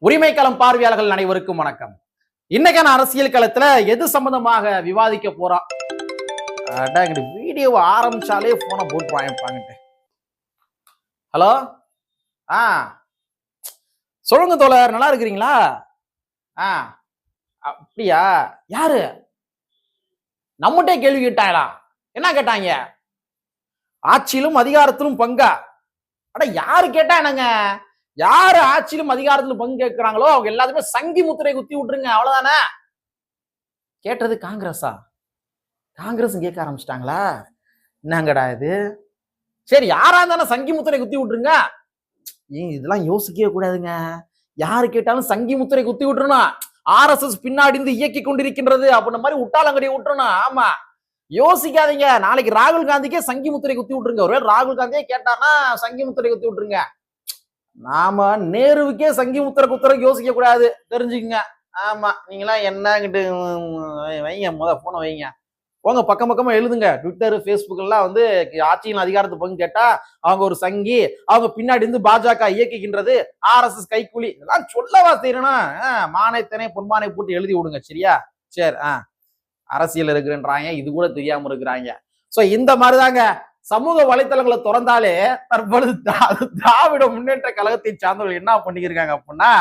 உரிமை களம் பார்வையாளர்கள் அனைவருக்கும் வணக்கம். இன்னைக்கான அரசியல் களத்துல எது சம்பந்தமாக விவாதிக்க போறோம்? வீடியோ ஆரம்பிச்சாலே போனை போட்டு வாங்கிப்பாங்க. ஹலோ, சொல்லுங்க தோழர், நல்லா இருக்கிறீங்களா? அப்படியா? யாரு நம்மகிட்ட கேள்வி கேட்டாங்களா? என்ன கேட்டாங்க? ஆட்சியிலும் அதிகாரத்திலும் பங்கா? அட யாரு கேட்டா என்னங்க? யாரு ஆட்சியிலும் அதிகாரத்திலும் பங்கு கேட்கிறாங்களோ அவங்க எல்லாத்துமே சங்கி முத்திரை குத்தி விட்டுருங்க, அவ்வளவுதானே. கேட்டது காங்கிரஸா? காங்கிரஸ் கேட்க ஆரம்பிச்சிட்டாங்களா? என்னங்கடா இது? சரி, யாரா இருந்தாலும் சங்கி முத்திரை குத்தி விட்டுருங்க. இதெல்லாம் யோசிக்கவே கூடாதுங்க. யாரு கேட்டாலும் சங்கி முத்திரை குத்தி விட்டுருணும். RSS பின்னாடி இருந்து இயக்கி கொண்டிருக்கின்றது அப்படின்ற மாதிரி விட்டாலங்கடி விட்டுறணும். ஆமா, யோசிக்காதீங்க. நாளைக்கு ராகுல் காந்திக்கே சங்கி முத்திரை குத்தி விட்டுருங்க. ஒருவேளை ராகுல் காந்தியே கேட்டானா சங்கி முத்திரை குத்தி விட்டுருங்க. நாம நேருவுக்கே சங்கி முத்திரை குத்துற யோசிக்க கூடாது, தெரிஞ்சுக்கங்க. ஆமா, நீங்களாம் என்னங்கிட்டு வைங்க, போன வைங்க, போங்க பக்கம் பக்கமா எழுதுங்க. ட்விட்டர், ஃபேஸ்புக் எல்லாம் வந்து ஆட்சியின் அதிகாரத்து பங்கு கேட்டா அவங்க ஒரு சங்கி, அவங்க பின்னாடி இருந்து பாஜக இயக்கிக்கின்றது, RSS கைக்கூலி, இதெல்லாம் சொல்லவா செய்யணும்? மானைத்தனை பொன்மானை போட்டு எழுதி விடுங்க, சரியா? சரி, அரசியல் இருக்குன்றாங்க, இது கூட தெரியாம இருக்கிறாங்க. சோ இந்த மாதிரிதாங்க சமூக வலைத்தளங்களை திறந்தாலே தற்பொழுது திராவிட முன்னேற்ற கழகத்தை சார்ந்தவர்கள் என்ன பண்ணிக்கிறாங்க அப்படின்னா,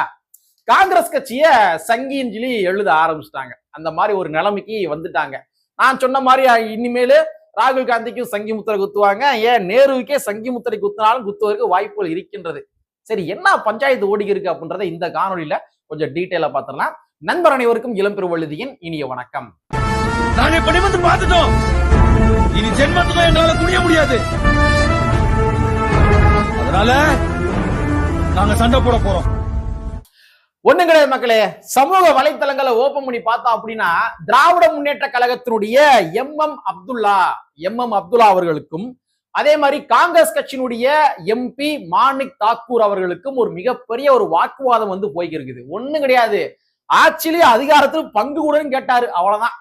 காங்கிரஸ் கட்சிய சங்கின்னு சொல்லி எழுத ஆரம்பிச்சிட்டாங்க. அந்த மாதிரி ஒரு நிலைமைக்கு வந்துட்டாங்க. நான் சொன்ன மாதிரி இனிமேலு ராகுல் காந்திக்கும் சங்கி முத்திரை குத்துவாங்க. ஏன் நேருவுக்கே சங்கி முத்திரை குத்தினாலும் குத்துவதற்கு வாய்ப்புகள் இருக்கின்றது. சரி, என்ன பஞ்சாயத்து ஓடி இருக்கு அப்படின்றத இந்த காணொலியில கொஞ்சம் டீட்டெயிலா பார்த்துடலாம். நண்பர் அனைவருக்கும் இளம்பெருவழுதியின் இனிய வணக்கம். நாங்க படிமத்து பார்த்துட்டோம். இனி ஜென்மத்துக்கும் எங்களால குடிய முடியாது. அதனால நாங்க சண்டை போட போறோம். ஒண்ணு கிடையாது மக்களே. சமூக வலைத்தளங்களை ஓபன் பண்ணி பார்த்தோம் அப்படின்னா, திராவிட முன்னேற்ற கழகத்தினுடைய MM அப்துல்லா அவர்களுக்கும், அதே மாதிரி காங்கிரஸ் கட்சியினுடைய MP மாணிக் தாக்கூர் அவர்களுக்கும் ஒரு மிகப்பெரிய ஒரு வாக்குவாதம் வந்து போய்க்கிருக்குது. ஒண்ணு கிடையாது, ஆட்சியிலே அதிகாரத்தில் பங்கு கூடன்னு கேட்டாரு, அவ்வளவுதான்.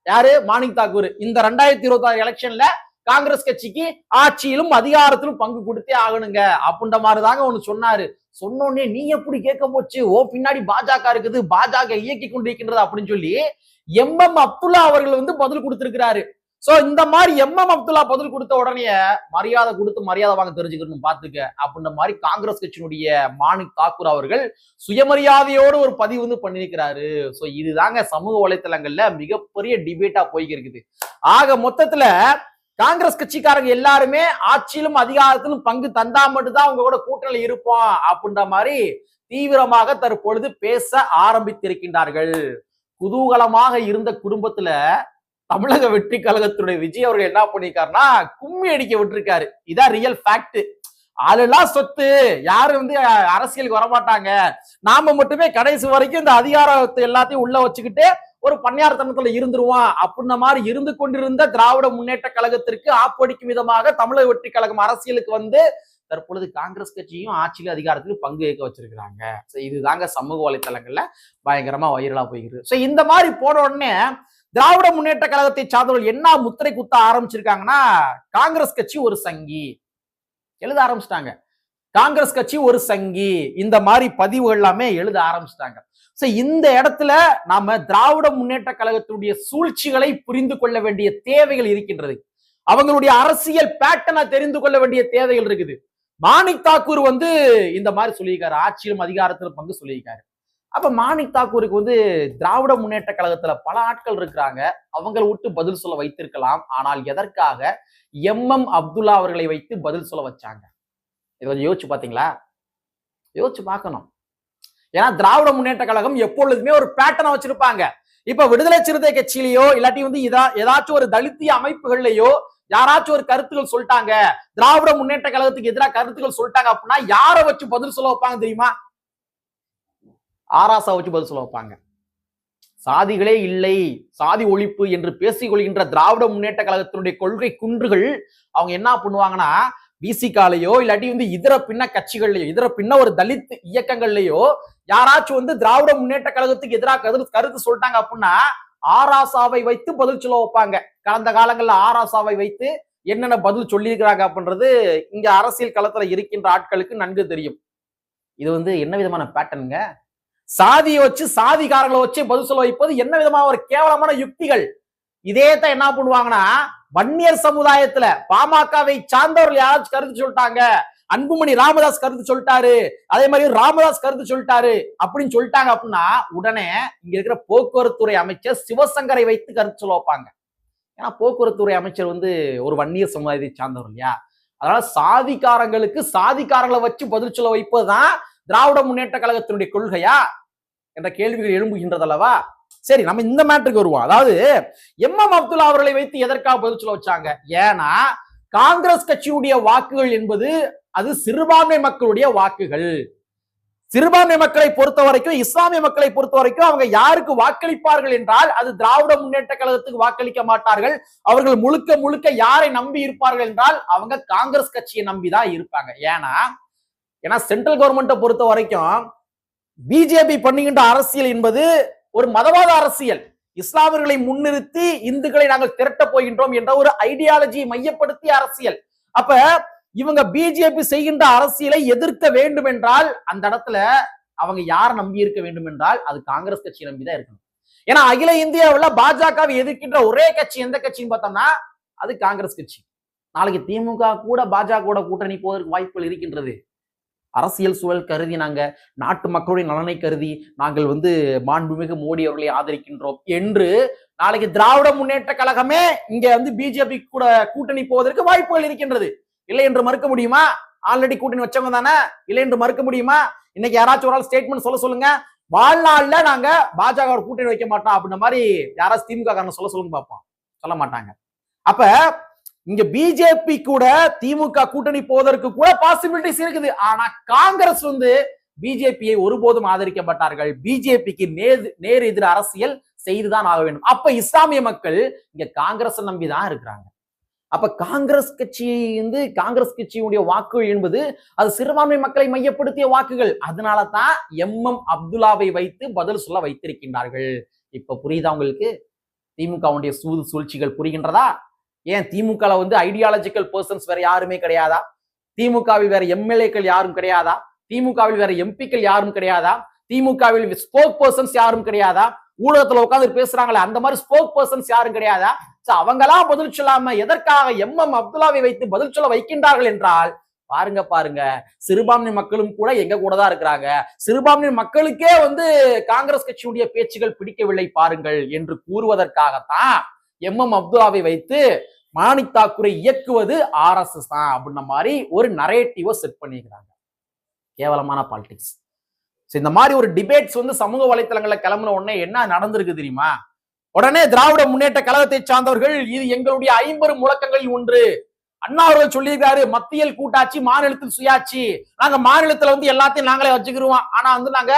யாரு? மாணிக் தாக்கூர். இந்த 2026 எலெக்ஷன்ல காங்கிரஸ் கட்சிக்கு ஆட்சியிலும் அதிகாரத்திலும் பங்கு கொடுத்தே ஆகணுங்க அப்படின்ற மாதிரி தாங்க ஒண்ணு சொன்னாரு. சொன்னோடனே நீ எப்படி கேட்க போச்சு, ஓ பின்னாடி பாஜக இருக்குது, பாஜக இயக்கி கொண்டிருக்கின்றது அப்படின்னு சொல்லி MM அப்துல்லா அவர்கள் வந்து பதில் கொடுத்திருக்கிறாரு. சோ இந்த மாதிரி MM அப்துல்லா பதில் கொடுத்த உடனே மரியாதை கொடுத்து மரியாதை வாங்க தெரிஞ்சுக்கணும் பாத்துக்க அப்படின்ற மாதிரி காங்கிரஸ் கட்சியினுடைய மாணிக் தாக்கூர் அவர்கள் சுயமரியாதையோடு ஒரு பதிவு வந்து பண்ணிருக்கிறாரு. சோ இதுதாங்க சமூக வலைத்தளங்கள்ல மிகப்பெரிய டிபேட்டா போய்க்கிருக்குது. ஆக மொத்தத்துல காங்கிரஸ் கட்சிக்காரங்க எல்லாருமே ஆட்சியிலும் அதிகாரத்திலும் பங்கு தந்தா மட்டும்தான் அவங்க கூட கூட்டணியில் இருப்போம் அப்படின்ற மாதிரி தீவிரமாக தற்பொழுது பேச ஆரம்பித்திருக்கின்றார்கள். குதூகலமாக இருந்த குடும்பத்துல தமிழக வெற்றி கழகத்தினுடைய விஜய் அவர்கள் என்ன பண்ணிருக்காருன்னா கும்மி அடிக்க விட்டுருக்காரு. இதான் ரியல் ஃபேக்ட். ஆளெல்லாம் சொத்து, யாரும் வந்து அரசியலுக்கு வரமாட்டாங்க, நாம மட்டுமே கடைசி வரைக்கும் இந்த அதிகாரத்தை எல்லாத்தையும் உள்ள வச்சுக்கிட்டு ஒரு பன்னியார்த்தனத்துல இருந்துருவான் அப்படின்ன மாதிரி இருந்து கொண்டிருந்த திராவிட முன்னேற்ற கழகத்திற்கு ஆப்படிக்கும் விதமாக தமிழக வெற்றி கழகம் அரசியலுக்கு வந்து தற்பொழுது காங்கிரஸ் கட்சியும் ஆட்சியில அதிகாரத்திலும் பங்கு ஏற்க வச்சிருக்கிறாங்க. இதுதாங்க சமூக வலைத்தளங்கள்ல பயங்கரமா வைரலா போய்கிறது. சோ இந்த மாதிரி போன உடனே திராவிட முன்னேற்ற கழகத்தை சார்ந்தவர்கள் என்ன முத்திரை குத்த ஆரம்பிச்சிருக்காங்கன்னா, காங்கிரஸ் கட்சி ஒரு சங்கி எழுத ஆரம்பிச்சிட்டாங்க. காங்கிரஸ் கட்சி ஒரு சங்கி, இந்த மாதிரி பதிவுகள் எல்லாமே எழுத ஆரம்பிச்சிட்டாங்க. இந்த இடத்துல நாம திராவிட முன்னேற்ற கழகத்தினுடைய சூழ்ச்சிகளை புரிந்து கொள்ள வேண்டிய தேவைகள் இருக்கின்றது. அவங்களுடைய அரசியல் பேட்டர்னை தெரிந்து கொள்ள வேண்டிய தேவைகள் இருக்குது. மாணிக் தாக்கூர் வந்து இந்த மாதிரி சொல்லியிருக்காரு, ஆட்சியிலும் அதிகாரத்திலும் பங்கு சொல்லியிருக்காரு. அப்ப மாணிக் தாக்கூருக்கு வந்து திராவிட முன்னேற்ற கழகத்துல பல ஆட்கள் இருக்கிறாங்க, அவங்களை விட்டு பதில் சொல்ல வைத்திருக்கலாம். ஆனால் எதற்காக MM அப்துல்லா அவர்களை வைத்து பதில் சொல்ல வச்சாங்க? இதை கொஞ்சம் யோசிச்சு பாத்தீங்களா? யோசிச்சு பார்க்கணும். ஏன்னா திராவிட முன்னேற்ற கழகம் எப்பொழுதுமே ஒரு பேட்டர்னை வச்சிருப்பாங்க. இப்ப விடுதலை சிறுத்தை கட்சியிலேயோ இல்லாட்டி வந்து ஏதாச்சும் ஒரு தலித்திய அமைப்புகள்லயோ யாராச்சும் ஒரு கருத்துக்கள் சொல்லிட்டாங்க, திராவிட முன்னேற்ற கழகத்துக்கு எதிராக கருத்துக்கள் சொல்லிட்டாங்க அப்படின்னா யாரை வச்சு பதில் சொல்ல வைப்பாங்க தெரியுமா? ஆராசா வச்சு பதில் சொல்ல வைப்பாங்க. சாதிகளே இல்லை, சாதி ஒழிப்பு என்று பேசிக் கொள்கின்ற திராவிட முன்னேற்ற கழகத்தினுடைய கொள்கை குன்றுகள் அவங்க என்ன பண்ணுவாங்கன்னா, பிசிகாலையோ இல்லாட்டி வந்து இதர பின்ன கட்சிகள்லயோ இதர பின்ன ஒரு தலித் இயக்கங்கள்லயோ யாராச்சும் வந்து திராவிட முன்னேற்ற கழகத்துக்கு எதிராக கருத்து சொல்லிட்டாங்க அப்படின்னா ஆராசாவை வைத்து பதில் சொல்ல வைப்பாங்க. கடந்த காலங்கள்ல ஆராசாவை வைத்து என்னென்ன பதில் சொல்லி இருக்கிறாங்க அப்படின்றது இங்க அரசியல் களத்துல இருக்கின்ற ஆட்களுக்கு நன்கு தெரியும். இது வந்து என்ன விதமான பேட்டர்னுங்க? சாதியை வச்சு சாதிகாரங்களை வச்சு பதில் சொல்ல வைப்பது என்ன விதமான ஒரு கேவலமான யுக்திகள். இதே தான் என்ன பண்ணுவாங்கன்னா, வன்னியர் சமுதாயத்துல பாமகவை சார்ந்தவர்கள் யாராச்சும் கருத்து சொல்லிட்டாங்க, அன்புமணி ராமதாஸ் கருத்து சொல்லிட்டாரு, அதே மாதிரி ராமதாஸ் கருத்து சொல்லிட்டாரு அப்படின்னு சொல்லிட்டாங்க அப்படின்னா உடனே இங்க இருக்கிற போக்குவரத்துறை அமைச்சர் சிவசங்கரை வைத்து கருத்து சொல்ல வைப்பாங்க. ஏன்னா போக்குவரத்துறை அமைச்சர் வந்து ஒரு வன்னியர் சமுதாயத்தை சார்ந்தவர் இல்லையா. அதனால சாதிக்காரங்களுக்கு சாதிக்காரங்களை வச்சு பதில் சொல்ல வைப்பதுதான் திராவிட முன்னேற்ற கழகத்தினுடைய கொள்கையா என்ற கேள்விகள் எழும்புகின்றது அல்லவா. சரி, நம்ம இந்த மேட்டருக்கு வருவோம். அதாவது எம்.எம். அப்துல்லா அவர்களை வைத்து எதற்காக பதில் சொல்ல வச்சாங்க? ஏன்னா காங்கிரஸ் கட்சியுடைய வாக்குகள் என்பது அது சிறுபான்மை மக்களுடைய வாக்குகள். சிறுபான்மை மக்களை பொறுத்த வரைக்கும், இஸ்லாமிய மக்களை பொறுத்த வரைக்கும் அவங்க யாருக்கு வாக்களிப்பார்கள் என்றால் அது திராவிட முன்னேற்ற கழகத்துக்கு வாக்களிக்க மாட்டார்கள். அவர்கள் முழுக்க முழுக்க யாரை நம்பி இருப்பார்கள் என்றால் அவங்க காங்கிரஸ் கட்சியை நம்பிதான் இருப்பாங்க. ஏன்னா சென்ட்ரல் கவர்மெண்ட்டை பொறுத்த வரைக்கும் பிஜேபி பண்ணுகின்ற அரசியல் என்பது ஒரு மதவாத அரசியல். இஸ்லாமியர்களை முன்னிறுத்தி இந்துக்களை நாங்கள் திரட்ட போகின்றோம் என்ற ஒரு ஐடியாலஜியை மையப்படுத்திய அரசியல். அப்ப இவங்க பிஜேபி செய்கின்ற அரசியலை எதிர்க்க வேண்டும் என்றால் அந்த இடத்துல அவங்க யாரை நம்பி இருக்க வேண்டும் என்றால் அது காங்கிரஸ் கட்சியை நம்பிதான் இருக்கணும். ஏன்னா அகில இந்தியாவில் பாஜகவை எதிர்க்கின்ற ஒரே கட்சி எந்த கட்சின்னு பார்த்தோம்னா அது காங்கிரஸ் கட்சி. நாளைக்கு திமுக கூட பாஜக கூட்டணி போவதற்கு வாய்ப்புகள் இருக்கின்றது. அரசியல் சூழல் கருதி நாங்க நாட்டு மக்களுடைய நலனை கருதி நாங்கள் வந்து மாண்புமிகு மோடி அவர்களை ஆதரிக்கின்றோம் என்று நாளைக்கு திராவிட முன்னேற்ற கழகமே இங்க வந்து பிஜேபி கூட கூட்டணி போவதற்கு வாய்ப்புகள் இருக்கின்றது. இல்லை என்று மறுக்க முடியுமா? ஆல்ரெடி கூட்டணி வச்சவங்க தானே, இல்லை என்று மறுக்க முடியுமா? இன்னைக்கு யாராச்சும் ஒரு ஆள் ஸ்டேட்மெண்ட் சொல்லுங்க, வாழ்நாள்ல நாங்க பாஜக கூட்டணி வைக்க மாட்டோம் அப்படின்ற மாதிரி யாராச்சும் திமுக காரன் சொல்லுங்க பார்ப்போம். சொல்ல மாட்டாங்க. அப்ப இங்க பிஜேபி கூட திமுக கூட்டணி போவதற்கு கூட பாசிபிலிட்டிஸ் இருக்குது. ஆனா காங்கிரஸ் வந்து பிஜேபியை ஒருபோதும் ஆதரிக்க மாட்டார்கள். பிஜேபிக்கு நேர் எதிர் அரசியல் செய்துதான் ஆக வேண்டும். அப்ப இஸ்லாமிய மக்கள் இங்க காங்கிரஸ் நம்பிதான் இருக்கிறாங்க. அப்ப காங்கிரஸ் கட்சியுடைய வாக்குகள் என்பது அது சிறுபான்மை மக்களை மையப்படுத்திய வாக்குகள். அதனால தான் எம்.எம். அப்துல்லாவை வைத்து பதில் சொல்ல வைத்திருக்கின்றார்கள். இப்ப புரியுதா உங்களுக்கு? திமுகவுடைய சூழ்ச்சிகள் புரிகின்றதா? ஏன் திமுக வந்து ஐடியாலஜிக்கல் பர்சன்ஸ் வேற யாருமே கிடையாதா? திமுகவில் வேற எம்எல்ஏக்கள் யாரும் கிடையாதா? திமுகவில் வேற எம்பிக்கள் யாரும் கிடையாதா? திமுகவில் ஸ்போக் பர்சன்ஸ் யாரும் கிடையாதா? ஊடகத்துல உட்கார்ந்து பேசுறாங்களே அந்த மாதிரி ஸ்போக் பர்சன்ஸ் யாரும் கிடையாதா? அவங்களாம் பதில் சொல்லாம எதற்காக எம்.எம். அப்துல்லாவை வைத்து பதில் சொல்ல வைக்கின்றார்கள் என்றால் பாருங்க சிறுபான்மை மக்களும் கூட எங்க கூட தான் இருக்கிறாங்க. சிறுபான்மை மக்களுக்கே வந்து காங்கிரஸ் கட்சியுடைய பேச்சுகள் பிடிக்கவில்லை பாருங்கள் என்று கூறுவதற்காகத்தான் எம்.எம். அப்துல்லாவை வைத்து மாணிக் தாக்கூரை இயக்குவது RSS தான் அப்படின்ற மாதிரி ஒரு நரேட்டிவை செட் பண்ணிக்கிறாங்க. கேவலமான பாலிடிக்ஸ். இந்த மாதிரி ஒரு டிபேட்ஸ் வந்து சமூக வலைத்தளங்கள்ல கிளம்பின உடனே என்ன நடந்திருக்கு தெரியுமா? உடனே திராவிட முன்னேற்ற கழகத்தை சார்ந்தவர்கள் இது எங்களுடைய 50 முழக்கங்களில் ஒன்று. அண்ணா அவர்கள் சொல்லியிருக்காரு, மத்தியில் கூட்டாட்சி மாநிலத்தில் சுயாட்சி. நாங்க மாநிலத்துல வந்து எல்லாத்தையும் நாங்களே வச்சுக்கிறோம், ஆனா வந்து நாங்க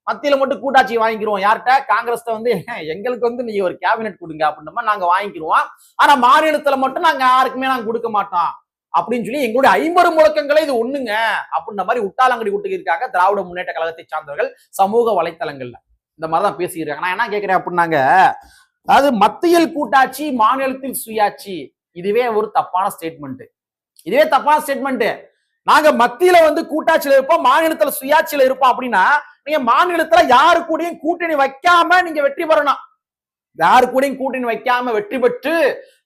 மத்தியில மட்டும் கூட்டாட்சி வாங்கிக்கிறோம். யார்கிட்ட? காங்கிரஸ் வந்து எங்களுக்கு வந்து நீங்க ஒரு கேபினெட் கொடுங்க அப்படின்ற மாதிரி நாங்க வாங்கிக்கிறோம், ஆனா மாநிலத்துல மட்டும் நாங்க யாருக்குமே நாங்க கொடுக்க மாட்டோம் அப்படின்னு சொல்லி எங்களுடைய 50 முழக்கங்களே இது ஒண்ணுங்க அப்படின்ற மாதிரி உட்டாலங்கடி விட்டு இருக்காங்க திராவிட முன்னேற்ற கழகத்தை சார்ந்தவர்கள் சமூக வலைத்தளங்கள்ல. இந்த மாதிரிதான் பேசியிருக்காங்க. நான் என்ன கேட்கிறேன் அப்படின்னாங்க, அதாவது மத்தியில் கூட்டாட்சி மாநிலத்தில் சுயாட்சி இதுவே ஒரு தப்பான ஸ்டேட்மெண்ட். நாங்க மத்தியில வந்து கூட்டாட்சியில இருப்போம், மாநிலத்துல சுயாட்சியில இருப்போம் அப்படின்னா நீங்க மாநிலத்துல யாரு கூடயும் கூட்டணி வைக்காம நீங்க வெற்றி பெறணும். யாரு கூடயும் கூட்டணி வைக்காம வெற்றி பெற்று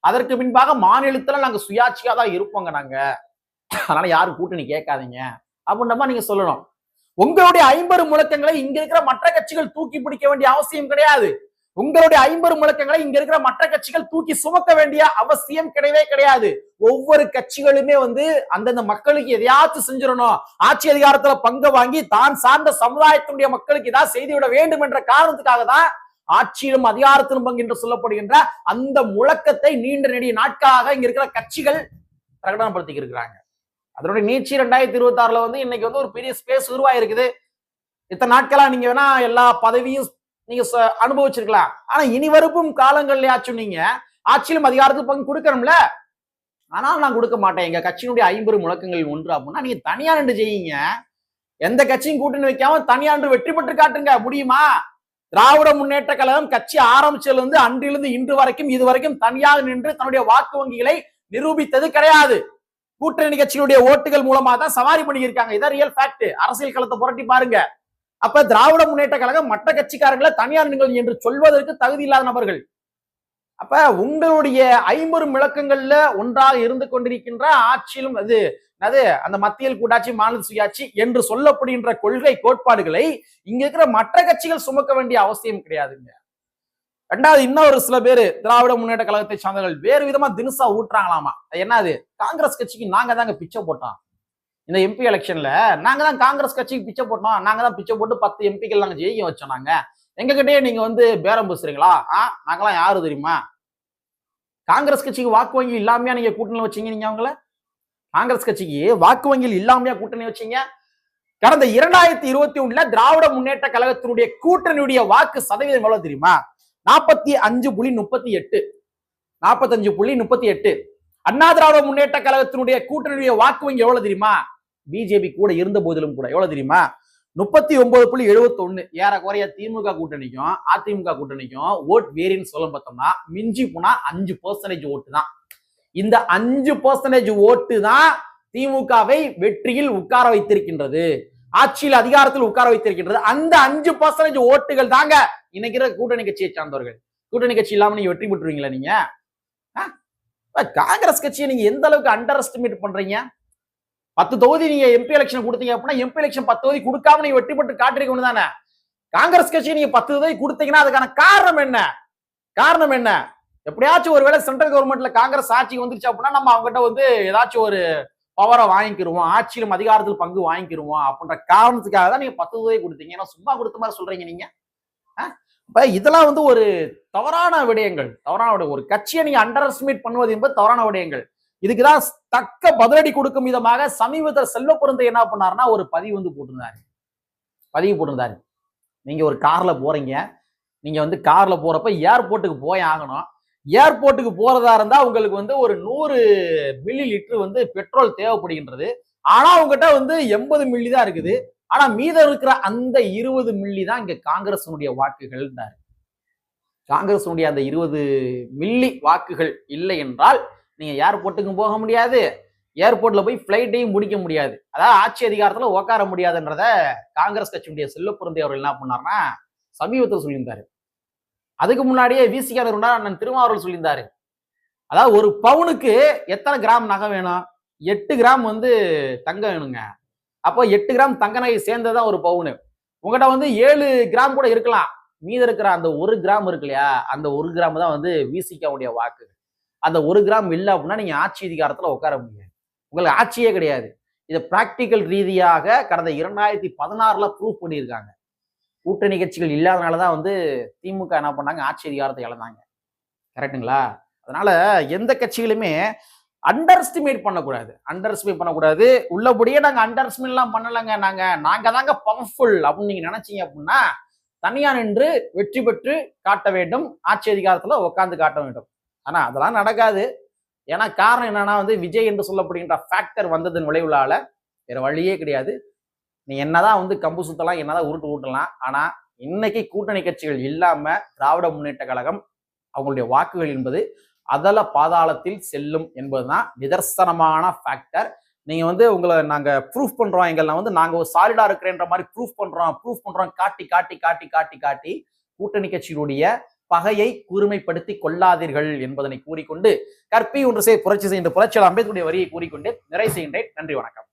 அதற்கு பின்பாக மாநிலத்துல நாங்க சுயாட்சியா தான் இருப்போங்க நாங்க, அதனால யாரு கூட்டணி கேட்காதீங்க அப்படின்ற மாதிரி நீங்க சொல்லணும். உங்களுடைய 50 முழக்கங்களை இங்க இருக்கிற மற்ற கட்சிகள் தூக்கி பிடிக்க வேண்டிய அவசியம் கிடையாது. உங்களுடைய 50 முழக்கங்களை இங்க இருக்கிற மற்ற கட்சிகள் தூக்கி சுமக்க வேண்டிய அவசியம் கிடையாது. ஒவ்வொரு கட்சிகளுமே வந்து அந்தந்த மக்களுக்கு எதையாச்சும் செஞ்சிடணும், ஆட்சி அதிகாரத்துல பங்கு வாங்கி தான் சார்ந்த சமுதாயத்தினுடைய மக்களுக்கு ஏதாவது செய்துவிட வேண்டும் என்ற காரணத்துக்காக தான் ஆட்சியிலும் அதிகாரத்திலும் பங்கு என்று சொல்லப்படுகின்ற அந்த முழக்கத்தை நீண்ட நெடிய நாட்களாக இங்க இருக்கிற கட்சிகள் பிரகடனப்படுத்தி இருக்கிறாங்க. அதனுடைய நீட்சி 2026 வந்து இன்னைக்கு வந்து ஒரு பெரிய ஸ்பேஸ் உருவாயிருக்குது. இத்தனை நாட்களா நீங்க வேணா எல்லா பதவியும் நீங்க அனுபவிச்சிருக்கலாம், ஆனா இனி வரும் காலங்கள்லயாச்சும் நீங்க ஆட்சியிலும் அதிகாரத்துக்கு பங்கு கொடுக்கணும்ல. ஆனால் நான் கொடுக்க மாட்டேன், எங்க கட்சியினுடைய 50 முழக்கங்கள் ஒன்று அப்படின்னா நீங்க தனியா நின்று செய்யுங்க. எந்த கட்சியும் கூட்டணி வைக்காம தனியா நின்று வெற்றி பெற்று காட்டுங்க. முடியுமா? திராவிட முன்னேற்ற கழகம் கட்சி ஆரம்பிச்சதுல இருந்து அன்றிலிருந்து இன்று வரைக்கும் இதுவரைக்கும் தனியாக நின்று தன்னுடைய வாக்கு வங்கிகளை நிரூபித்தது கிடையாது. கூட்டணி கட்சியினுடைய ஓட்டுகள் மூலமா தான் சவாரி பண்ணியிருக்காங்க. இதான் ரியல் ஃபேக்ட். அரசியல் களத்தை புரட்டி பாருங்க. அப்ப திராவிட முன்னேற்ற கழகம் மற்ற கட்சிக்காரங்களை தனியார் நிகழ்ச்சி என்று சொல்வதற்கு தகுதி இல்லாத நபர்கள். அப்ப உங்களுடைய 50 விளக்கங்கள்ல ஒன்றாக இருந்து கொண்டிருக்கின்ற ஆட்சியிலும் அது அந்த மத்தியில் கூட்டாட்சி மாநில சுயாட்சி என்று சொல்லப்படுகின்ற கொள்கை கோட்பாடுகளை இங்க இருக்கிற மற்ற கட்சிகள் சுமக்க வேண்டிய அவசியம் கிடையாதுங்க. ரெண்டாவது, இன்னொரு சில பேர் திராவிட முன்னேற்ற கழகத்தை சார்ந்தவர்கள் வேறு விதமா தினுசா ஊட்டுறாங்களாமா. என்னது, காங்கிரஸ் கட்சிக்கு நாங்க தாங்க பிச்சை போட்டோம், இந்த எம்பி எலெக்ஷன்ல நாங்க தான் காங்கிரஸ் கட்சிக்கு பிச்சை போட்டோம், நாங்க தான் பிச்சை போட்டு 10 எம்பிக்கள் நாங்க ஜெயிக்க வச்சோம், நாங்க எங்க கிட்டே நீங்க வந்து பேரம் பேசுறீங்களா? நாங்களாம் யாரு தெரியுமா? காங்கிரஸ் கட்சிக்கு வாக்கு வங்கி இல்லாமையா நீங்க கூட்டணி வச்சீங்க? நீங்க அவங்கள காங்கிரஸ் கட்சிக்கு வாக்கு வங்கியில் இல்லாமையா கூட்டணி வச்சீங்க? கடந்த 2021 திராவிட முன்னேற்ற கழகத்தினுடைய கூட்டணியுடைய வாக்கு சதவீதம் எவ்வளவு தெரியுமா? 45.38. 45.38. அண்ணா திராவிட முன்னேற்ற கழகத்தினுடைய கூட்டணியுடைய வாக்கு வங்கி எவ்வளவு தெரியுமா? பிஜேபி கூட இருந்த போதிலும் கூட எவ்வளவு தெரியுமா? 39.71. ஏறக்குறைய திமுக கூட்டணிக்கும் அதிமுக கூட்டணிக்கும் ஓட் வேரின்னு சொல்ல பார்த்தோம்னா மிஞ்சி போனா 5% ஓட்டு தான். இந்த 5% ஓட்டு தான் திமுகவை வெற்றியில் உட்கார வைத்திருக்கின்றது, ஆட்சியில் அதிகாரத்தில் உட்கார வைத்திருக்கின்றது. அந்த 5% ஓட்டுகள் தாங்க இன்னைக்கு கூட்டணி கட்சியை சார்ந்தவர்கள். கூட்டணி கட்சி இல்லாம நீங்க வெற்றி பெற்றுவீங்களா? நீங்க காங்கிரஸ் கட்சியை நீங்க எந்த அளவுக்கு அண்டர் எஸ்டிமேட் பண்றீங்க? 10 தொகுதி நீங்க எம்பி எலெக்ஷன் கொடுத்தீங்க அப்படின்னா எம்பி எலெக்ஷன் 10 தொகுதி கொடுக்காம நீங்க வெற்றி பெற்று காட்டுறீங்க தானே. காங்கிரஸ் கட்சி நீங்க 10 தொகுதி கொடுத்தீங்கன்னா அதுக்கான காரணம் என்ன? காரணம் என்ன? எப்படியாச்சும் ஒருவேளை சென்ட்ரல் கவர்மெண்ட்ல காங்கிரஸ் ஆட்சிக்கு வந்துருச்சு அப்படின்னா நம்ம அவங்ககிட்ட வந்து ஏதாச்சும் ஒரு பவரை வாங்கிக்கிருவோம், ஆட்சியிலும் அதிகாரத்தில் பங்கு வாங்கிக்கிருவோம் அப்படின்ற காரணத்துக்காக தான் நீங்க 10 தொகுதி கொடுத்தீங்க. ஏன்னா சும்மா கொடுத்த மாதிரி சொல்றீங்க நீங்க. இப்ப இதெல்லாம் வந்து ஒரு தவறான விடயங்கள், ஒரு கட்சியை நீங்க அண்டர் எஸ்டிமேட் பண்ணுவது என்பது தவறான விடயங்கள். இதுக்குதான் தக்க பதிலடி கொடுக்கும் விதமாக சமீபத்தில் செல்வ பெருந்தை என்ன பண்ணாருன்னா ஒரு பதிவு போட்டிருந்தாரு. நீங்க ஒரு கார்ல போறீங்க, நீங்க வந்து கார்ல போறப்ப ஏர்போர்ட்டுக்கு போய் ஆகணும். ஏர்போர்ட்டுக்கு போறதா இருந்தா உங்களுக்கு வந்து ஒரு 100 மில்லி லிட்டர் வந்து பெட்ரோல் தேவைப்படுகின்றது. ஆனா உங்ககிட்ட வந்து 80 மில்லி தான் இருக்குது. ஆனா மீதம் இருக்கிற அந்த 20 மில்லி தான் இங்க காங்கிரஸுடைய வாக்குகள். காங்கிரஸுடைய அந்த 20 மில்லி வாக்குகள் இல்லை என்றால் நீங்க ஏர்போர்ட்டுக்கும் போக முடியாது, ஏர்போர்ட்ல போய் பிளைட்டையும் முடிக்க முடியாது, அதாவது ஆட்சி அதிகாரத்துல உட்கார முடியாதுன்றத காங்கிரஸ் கட்சியுடைய செல்வ பெருந்தை அவர்கள் என்ன பண்ணாருன்னா சமீபத்தில் சொல்லியிருந்தாரு. அதுக்கு முன்னாடியே விசிகா அண்ணன் திருமாவளவன் சொல்லியிருந்தாரு. அதாவது ஒரு பவுனுக்கு எத்தனை கிராம் நகை வேணும்? 8 கிராம் வந்து தங்கம் வேணுங்க. அப்போ 8 கிராம் தங்க நகை சேர்ந்ததான் ஒரு பவுனு. உங்ககிட்ட வந்து 7 கிராம் கூட இருக்கலாம், மீத இருக்கிற அந்த 1 கிராம் இருக்கு இல்லையா, அந்த 1 கிராம் தான் வந்து விசிகாவுடைய வாக்கு. அந்த 1 கிராம் இல்லை அப்படின்னா நீங்க ஆட்சி அதிகாரத்துல உட்கார முடியாது, உங்களுக்கு ஆட்சியே கிடையாது. இதை பிராக்டிக்கல் ரீதியாக கடந்த 2016 ப்ரூவ் பண்ணியிருக்காங்க. கூட்டணி கட்சிகள் இல்லாதனாலதான் வந்து திமுக என்ன பண்ணாங்க, ஆட்சி அதிகாரத்தை இழந்தாங்க. கரெக்டுங்களா? அதனால எந்த கட்சிகளுமே அண்டர் எஸ்டிமேட் பண்ணக்கூடாது. உள்ளபடியே நாங்க அண்டர் எஸ்டிமேட் எல்லாம் பண்ணலங்க, நாங்க தாங்க பவர்ஃபுல் அப்படின்னு நீங்க நினைச்சீங்க அப்படின்னா தனியா நின்று வெற்றி பெற்று காட்ட வேண்டும், ஆட்சி அதிகாரத்துல உட்கார்ந்து காட்ட வேண்டும். ஆனா அதெல்லாம் நடக்காது. ஏன்னா காரணம் என்னன்னா வந்து விஜய் என்று சொல்லப்படுகின்ற ஃபேக்டர் வந்ததன் விளைவுலால வேற வழியே கிடையாது. நீ என்னதான் வந்து கம்பு சுத்தலாம், என்னதான் உருட்டு ஊட்டலாம், ஆனா இன்னைக்கு கூட்டணி கட்சிகள் இல்லாம திராவிட முன்னேற்ற கழகம் அவங்களுடைய வாக்குகள் என்பது அதல பாதாளத்தில் செல்லும் என்பதுதான் நிதர்சனமான ஃபேக்டர். நீங்க வந்து உங்களை நாங்க ப்ரூஃப் பண்றோம், எங்களை வந்து நாங்க ஒரு சாலிடா இருக்கிறன்ற மாதிரி ப்ரூஃப் பண்றோம் காட்டி காட்டி காட்டி காட்டி காட்டி கூட்டணி கட்சியினுடைய பகையை கூர்மைப்படுத்தி கொள்ளாதீர்கள் என்பதனை கூறிக்கொண்டு கற்பி ஒன்று புரட்சி செய்கின்ற புரட்சியாளர் அம்பேத்கருடைய வரியை கூறிக்கொண்டு நிறைவு செய்கின்றேன். நன்றி, வணக்கம்.